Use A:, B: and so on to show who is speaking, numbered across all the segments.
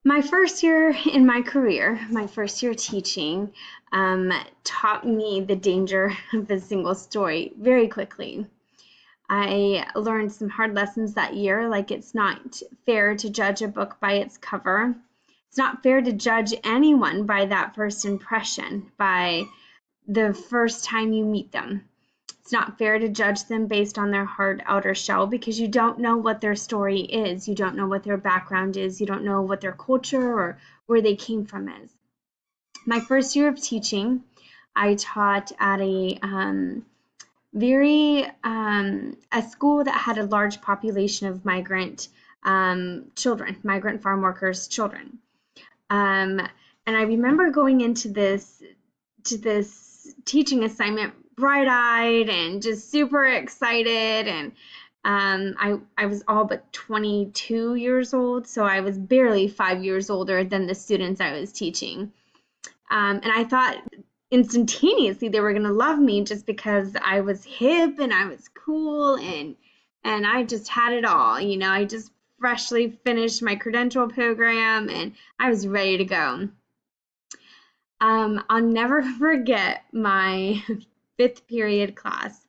A: My first year in my career, my first year teaching, taught me the danger of a single story very quickly. I learned some hard lessons that year, like it's not fair to judge a book by its cover. It's not fair to judge anyone by that first impression, by the first time you meet them. It's not fair to judge them based on their hard outer shell because you don't know what their story is. You don't know what their background is. You don't know what their culture or where they came from is. My first year of teaching, I taught at a school that had a large population of migrant children, migrant farm workers' children. Um, and I remember going into this teaching assignment bright-eyed and just super excited, and I was all but 22 years old, so I was barely 5 years older than the students I was teaching. And I thought instantaneously they were going to love me just because I was hip and I was cool, and I just had it all. I just freshly finished my credential program and I was ready to go. I'll never forget my fifth period class.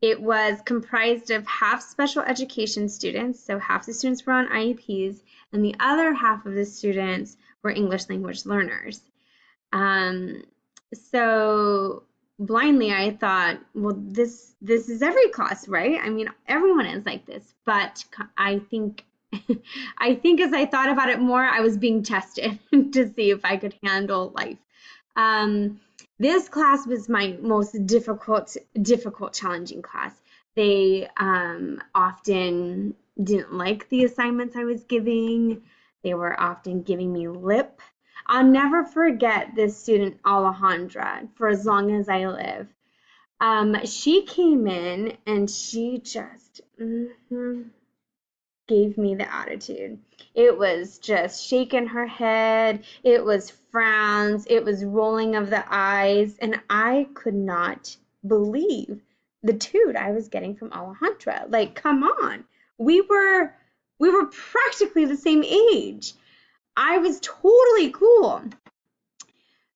A: It was comprised of half special education students, so half the students were on IEPs, and the other half of the students were English language learners. Um, so blindly I thought, well, this is every class, right? I mean, everyone is like this, but I think I think as I thought about it more, I was being tested to see if I could handle life. Um, this class was my most difficult, challenging class. They often didn't like the assignments I was giving. They were often giving me lip. I'll never forget this student, Alejandra, for as long as I live. She came in and she just gave me the attitude. It was just shaking her head, it was frowns, it was rolling of the eyes, and I could not believe the toot I was getting from Alejandra. Like, come on. We were we were practically the same age. I was totally cool.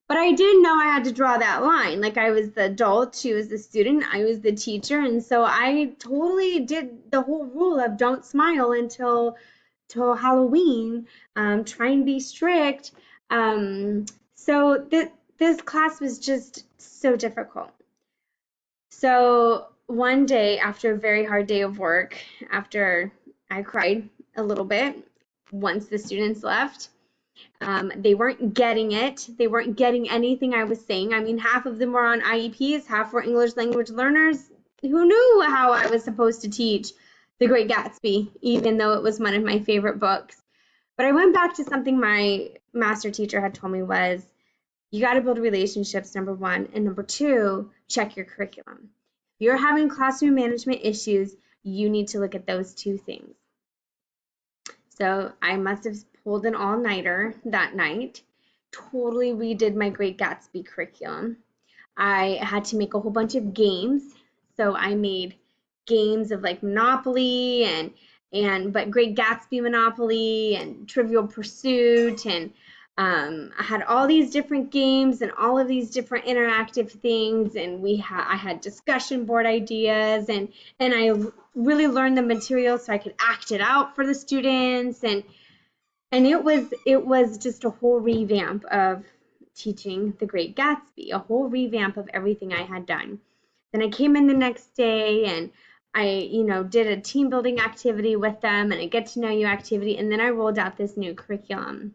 A: But I didn't know I had to draw that line. Like, I was the adult, she was the student, I was the teacher, and so I totally did the whole rule of don't smile until till Halloween, try and be strict. So this class was just so difficult. So one day after a very hard day of work, after I cried a little bit once the students left, they weren't getting it. They weren't getting anything I was saying. I mean, half of them were on IEPs, half were English language learners. Who knew how I was supposed to teach The Great Gatsby, even though it was one of my favorite books? But I went back to something my master teacher had told me was you got to build relationships, number one, and number two, check your curriculum. If you're having classroom management issues, you need to look at those two things. So I must have pulled an all-nighter that night, totally redid my Great Gatsby curriculum. I had to make a whole bunch of games. So I made games of like Monopoly and but Great Gatsby Monopoly and Trivial Pursuit, and I had all these different games and all of these different interactive things, and I had discussion board ideas, and I really learned the material so I could act it out for the students, and it was just a whole revamp of teaching The Great Gatsby, a whole revamp of everything I had done. Then I came in the next day and I did a team building activity with them and a get to know you activity, and then I rolled out this new curriculum.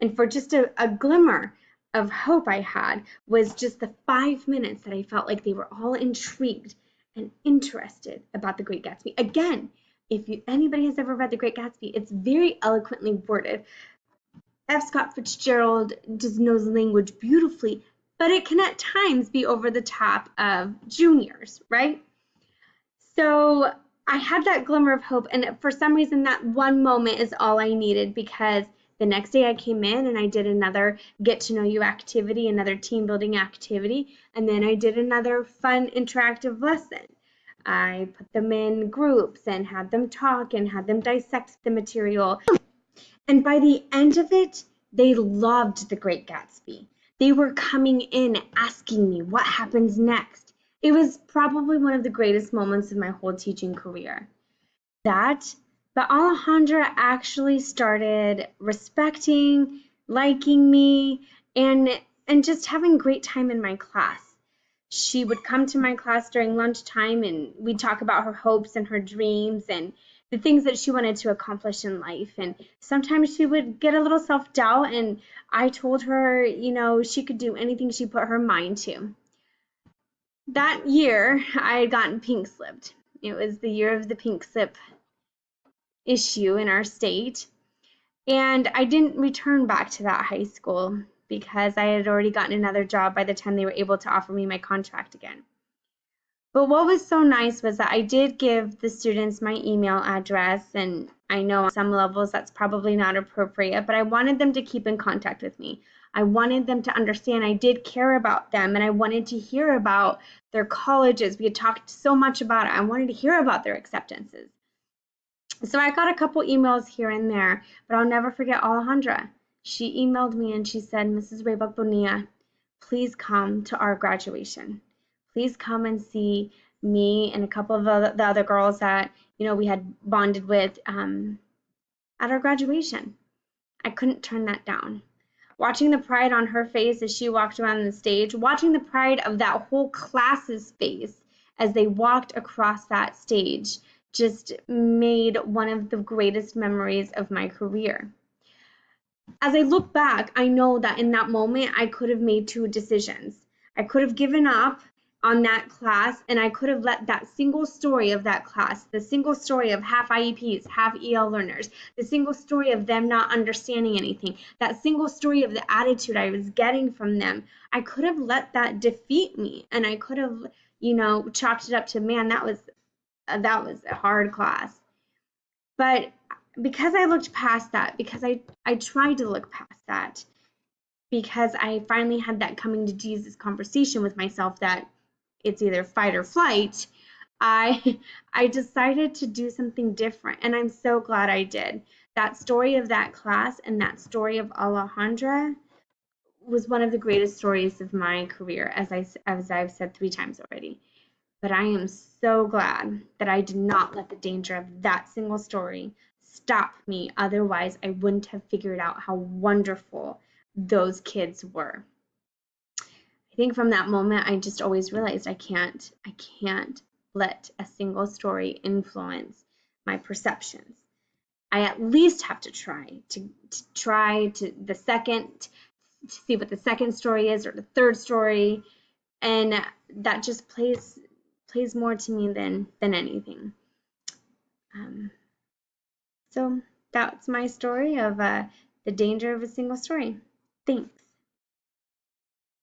A: And for just a glimmer of hope I had was just the 5 minutes that I felt like they were all intrigued and interested about The Great Gatsby. Again, if anybody has ever read The Great Gatsby, it's very eloquently worded. F. Scott Fitzgerald just knows language beautifully, but it can at times be over the top of juniors, right? So I had that glimmer of hope, and for some reason, that one moment is all I needed, because the next day I came in and I did another get to know you activity, another team building activity, and then I did another fun interactive lesson. I put them in groups and had them talk and had them dissect the material. And by the end of it, they loved The Great Gatsby. They were coming in asking me what happens next. It was probably one of the greatest moments of my whole teaching career. That, but Alejandra actually started respecting, liking me, and just having a great time in my class. She would come to my class during lunchtime and we'd talk about her hopes and her dreams and the things that she wanted to accomplish in life. And sometimes she would get a little self-doubt, and I told her, she could do anything she put her mind to. That year, I had gotten pink slipped. It was the year of the pink slip issue in our state. And I didn't return back to that high school because I had already gotten another job by the time they were able to offer me my contract again. But what was so nice was that I did give the students my email address, and I know on some levels that's probably not appropriate, but I wanted them to keep in contact with me. I wanted them to understand I did care about them, and I wanted to hear about their colleges. We had talked so much about it. I wanted to hear about their acceptances. So I got a couple emails here and there, but I'll never forget Alejandra. She emailed me and she said, Mrs. Raybuck-Bonilla, please come to our graduation. Please come and see me and a couple of the other girls that, we had bonded with at our graduation. I couldn't turn that down. Watching the pride on her face as she walked around the stage, watching the pride of that whole class's face as they walked across that stage, just made one of the greatest memories of my career. As I look back, I know that in that moment, I could have made two decisions. I could have given up on that class, and I could have let that single story of that class, the single story of half IEPs, half EL learners, the single story of them not understanding anything, that single story of the attitude I was getting from them, I could have let that defeat me, and I could have, chalked it up to, man, that was a hard class. But because I looked past that, because I tried to look past that, because I finally had that coming to Jesus conversation with myself that it's either fight or flight, I I decided to do something different, and I'm so glad I did. That story of that class and that story of Alejandra was one of the greatest stories of my career, as I've said 3 times already. But I am so glad that I did not let the danger of that single story stop me. Otherwise, I wouldn't have figured out how wonderful those kids were. I think from that moment, I just always realized I can't let a single story influence my perceptions. I at least have to try to the second, to see what the second story is or the third story, and that just plays more to me than anything. So that's my story of the danger of a single story. Thanks.